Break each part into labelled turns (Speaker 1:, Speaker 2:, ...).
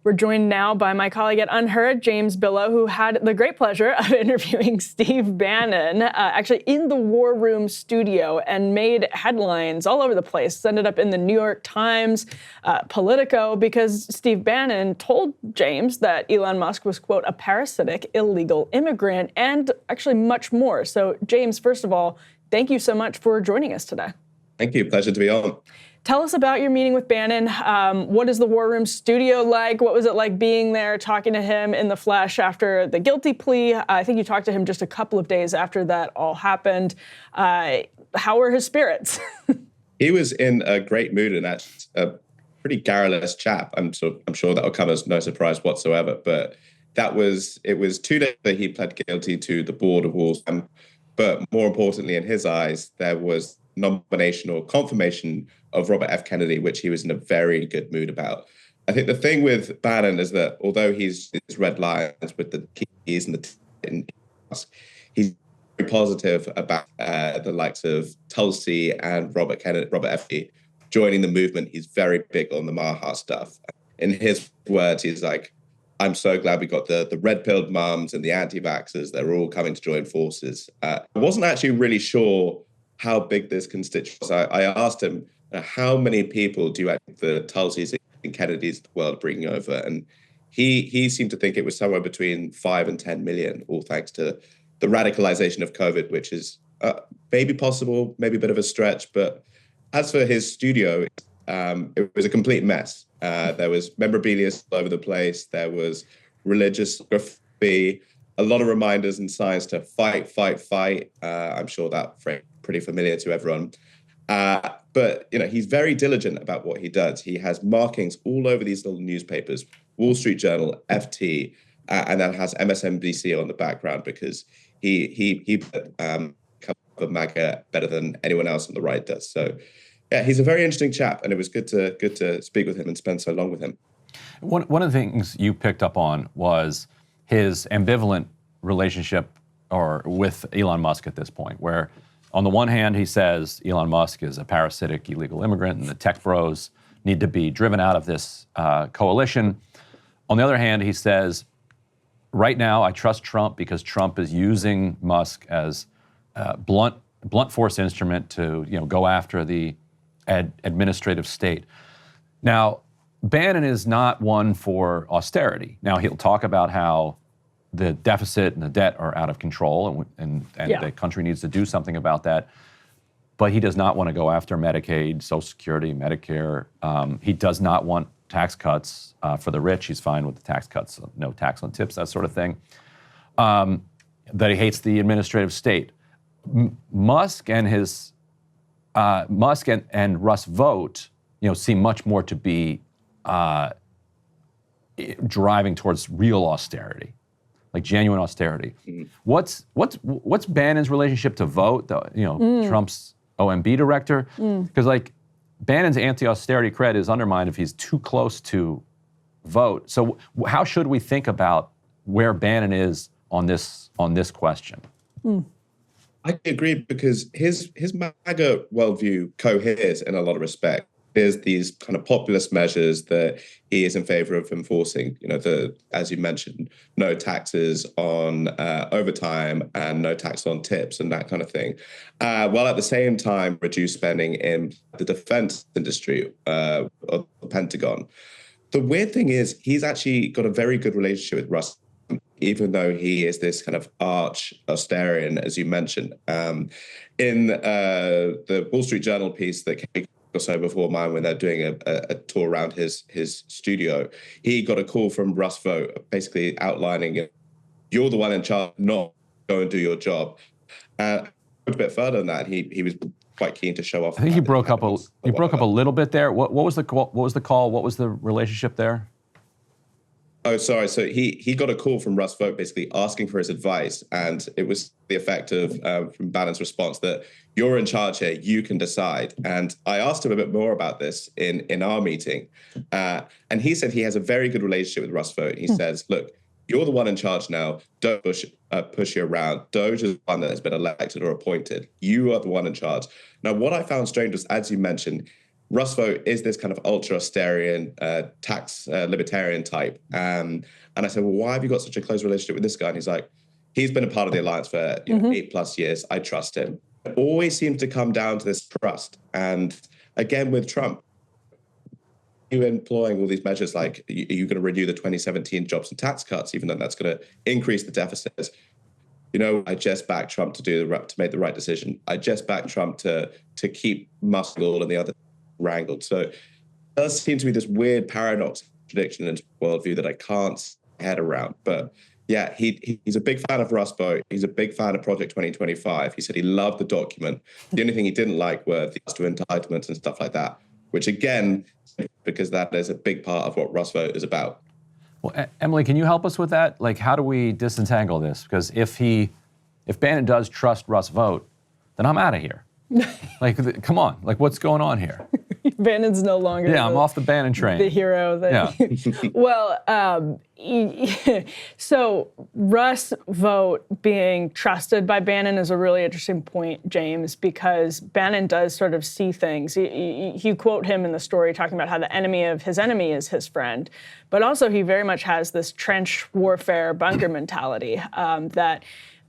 Speaker 1: We're joined now by my colleague at Unheard, James Billow, who had the great pleasure of interviewing Steve Bannon, actually in the War Room studio, and made headlines all over the place. Ended up in the New York Times, Politico, because Steve Bannon told James that Elon Musk was, quote, a parasitic illegal immigrant, and actually much more. So, James, first of all, thank you so much for joining us today.
Speaker 2: Thank you. Pleasure to be on.
Speaker 1: Tell us about your meeting with Bannon. What is the War Room studio like? What was it like being there, talking to him in the flesh after the guilty plea? I think you talked to him just a couple of days after that all happened. How were his spirits?
Speaker 2: He was in a great mood, and that's a pretty garrulous chap. I'm sure that'll come as no surprise whatsoever. But it was 2 days that he pled guilty to the board of Wall Street. But more importantly, in his eyes, there was nomination or confirmation of Robert F. Kennedy, which he was in a very good mood about. I think the thing with Bannon is that although he's red lines with the keys and he's very positive about the likes of Tulsi and Robert F. Kennedy joining the movement. He's very big on the Maha stuff. In his words, he's like, I'm so glad we got the red-pilled mums and the anti-vaxxers. They're all coming to join forces. I wasn't actually really sure how big this constituency was. I asked him, how many people do you think the Tulsis and Kennedys of the world bringing over? And he seemed to think it was somewhere between 5 and 10 million, all thanks to the radicalization of COVID, which is maybe possible, maybe a bit of a stretch. But as for his studio, it was a complete mess. There was memorabilia all over the place. There was religious graffiti, a lot of reminders and signs to fight, fight, fight. I'm sure that phrase is pretty familiar to everyone. But he's very diligent about what he does. He has markings all over these little newspapers, Wall Street Journal, FT, and that has MSNBC on the background because he covered MAGA better than anyone else on the right does. So, yeah, he's a very interesting chap, and it was good to speak with him and spend so long with him.
Speaker 3: One of the things you picked up on was his ambivalent relationship with Elon Musk at this point, where on the one hand, he says Elon Musk is a parasitic illegal immigrant and the tech bros need to be driven out of this coalition. On the other hand, he says, right now, I trust Trump because Trump is using Musk as a blunt force instrument to go after the administrative state. Now, Bannon is not one for austerity. Now, he'll talk about how the deficit and the debt are out of control and the country needs to do something about that. But he does not want to go after Medicaid, Social Security, Medicare. He does not want tax cuts for the rich. He's fine with the tax cuts, no tax on tips, that sort of thing. That he hates the administrative state. Musk and Russ Vogt, seem much more to be driving towards real austerity, like genuine austerity. Mm-hmm. What's Bannon's relationship to Vogt, Trump's OMB director? Because Bannon's anti-austerity cred is undermined if he's too close to Vogt. So how should we think about where Bannon is on this question?
Speaker 2: I agree because his MAGA worldview coheres in a lot of respect. There's these kind of populist measures that he is in favor of enforcing, as you mentioned, no taxes on overtime and no tax on tips and that kind of thing, while at the same time reduce spending in the defense industry of the Pentagon. The weird thing is he's actually got a very good relationship with Russ, even though he is this kind of arch austerian, as you mentioned. In the Wall Street Journal piece that came or so before mine, when they're doing a tour around his studio, he got a call from Russ Vogt, basically outlining, you're the one in charge, not go and do your job. A bit further than that, he was quite keen to show off.
Speaker 3: I think he broke up a little bit there. What was the call? What was the relationship there?
Speaker 2: Oh, sorry. So he got a call from Russ Vogt basically asking for his advice. And it was the effect of, from Bannon's response, that you're in charge here, you can decide. And I asked him a bit more about this in our meeting. And he said he has a very good relationship with Russ Vogt. He says, look, you're the one in charge now. Don't push you around. Doge is the one that has been elected or appointed. You are the one in charge. Now, what I found strange was, as you mentioned, Russ Vought is this kind of ultra-austerian, tax libertarian type. And I said, well, why have you got such a close relationship with this guy? And he's like, he's been a part of the alliance for 8+ years. I trust him. It always seems to come down to this trust. And again, with Trump, you employing all these measures like, are you going to renew the 2017 jobs and tax cuts, even though that's going to increase the deficits? I just backed Trump to make the right decision. I just backed Trump to keep Musk and the other wrangled. So it does seem to be this weird paradox, contradiction in his worldview that I can't head around. But yeah, he's a big fan of Russ Vought. He's a big fan of Project 2025. He said he loved the document. The only thing he didn't like were the entitlements and stuff like that, which again, because that is a big part of what Russ Vought is about.
Speaker 3: Well, Emily, can you help us with that? Like, how do we disentangle this? Because if Bannon does trust Russ Vought, then I'm out of here. Like, come on, like, what's going on here?
Speaker 1: Bannon's no longer
Speaker 3: I'm off the Bannon train.
Speaker 1: The hero. Well, so Russ Vought being trusted by Bannon is a really interesting point, James, because Bannon does sort of see things. You quote him in the story talking about how the enemy of his enemy is his friend, but also he very much has this trench warfare bunker mentality that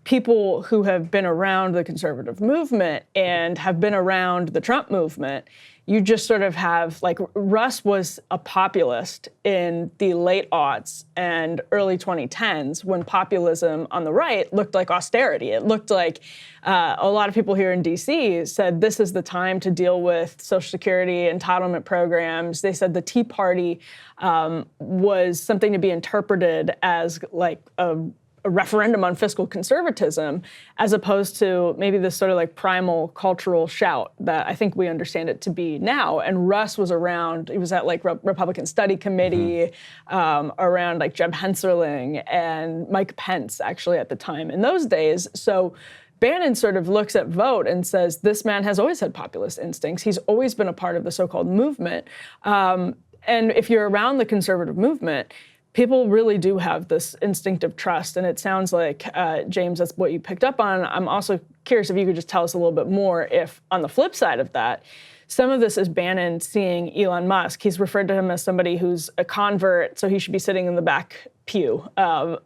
Speaker 1: people who have been around the conservative movement and have been around the Trump movement, you just sort of have, like, Russ was a populist in the late aughts and early 2010s when populism on the right looked like austerity. It looked like a lot of people here in DC said this is the time to deal with Social Security entitlement programs. They said the Tea Party was something to be interpreted as like a referendum on fiscal conservatism, as opposed to maybe this sort of like primal cultural shout that I think we understand it to be now. And Russ was around, he was at like Republican Study Committee, around like Jeb Hensarling and Mike Pence actually at the time in those days. So Bannon sort of looks at Vought and says, this man has always had populist instincts. He's always been a part of the so-called movement. And if you're around the conservative movement, people really do have this instinctive trust, and it sounds like, James, that's what you picked up on. I'm also curious if you could just tell us a little bit more if, on the flip side of that, some of this is Bannon seeing Elon Musk. He's referred to him as somebody who's a convert, so he should be sitting in the back pew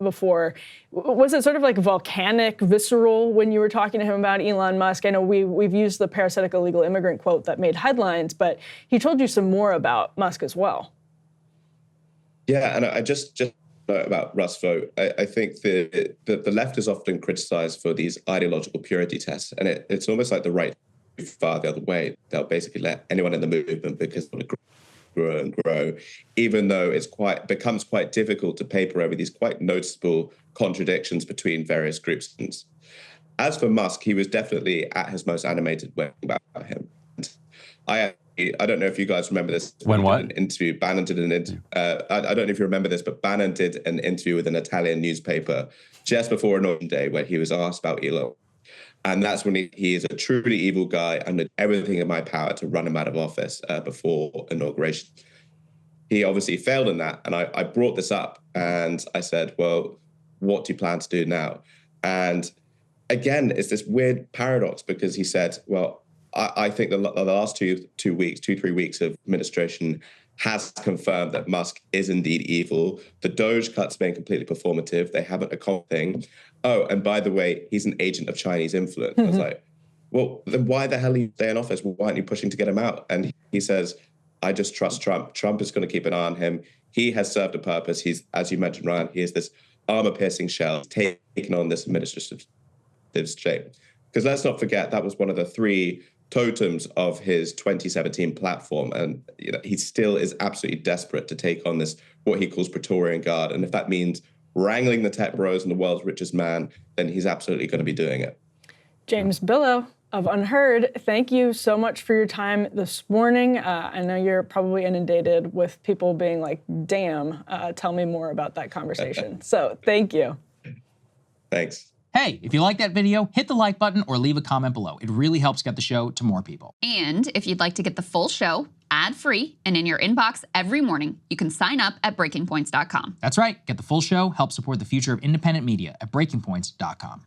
Speaker 1: before. Was it sort of like volcanic, visceral when you were talking to him about Elon Musk? I know we've used the parasitic illegal immigrant quote that made headlines, but he told you some more about Musk as well.
Speaker 2: Yeah, and I just about Russ Vought, I think the left is often criticized for these ideological purity tests, and it's almost like the right far the other way. They'll basically let anyone in the movement because they want to grow and grow, even though becomes quite difficult to paper over these quite noticeable contradictions between various groups. As for Musk, he was definitely at his most animated when about him. I don't know if you guys remember this.
Speaker 3: When what?
Speaker 2: An interview. Bannon did an interview. I don't know if you remember this, but Bannon did an interview with an Italian newspaper just before Inauguration Day where he was asked about Elon. And that's when he is a truly evil guy and did everything in my power to run him out of office before inauguration. He obviously failed in that. And I brought this up and I said, well, what do you plan to do now? And again, it's this weird paradox because he said, well, I think the last 3 weeks of administration has confirmed that Musk is indeed evil. The Doge cuts being completely performative. They haven't accomplished anything. Oh, and by the way, he's an agent of Chinese influence. I was like, well, then why the hell are you staying in office? Why aren't you pushing to get him out? And he says, I just trust Trump. Trump is going to keep an eye on him. He has served a purpose. He's, as you mentioned, Ryan, he is this armor-piercing shell taking on this administrative shape. Because let's not forget, that was one of the 3 totems of his 2017 platform, and he still is absolutely desperate to take on this what he calls Praetorian Guard, and if that means wrangling the tech bros and the world's richest man, then he's absolutely going to be doing it.
Speaker 1: James Billow of Unheard, thank you so much for your time this morning. I know you're probably inundated with people being like, damn, tell me more about that conversation. So thank you.
Speaker 2: Thanks.
Speaker 4: Hey, if you like that video, hit the like button or leave a comment below. It really helps get the show to more people.
Speaker 5: And if you'd like to get the full show, ad-free, and in your inbox every morning, you can sign up at breakingpoints.com.
Speaker 4: That's right. Get the full show, help support the future of independent media at breakingpoints.com.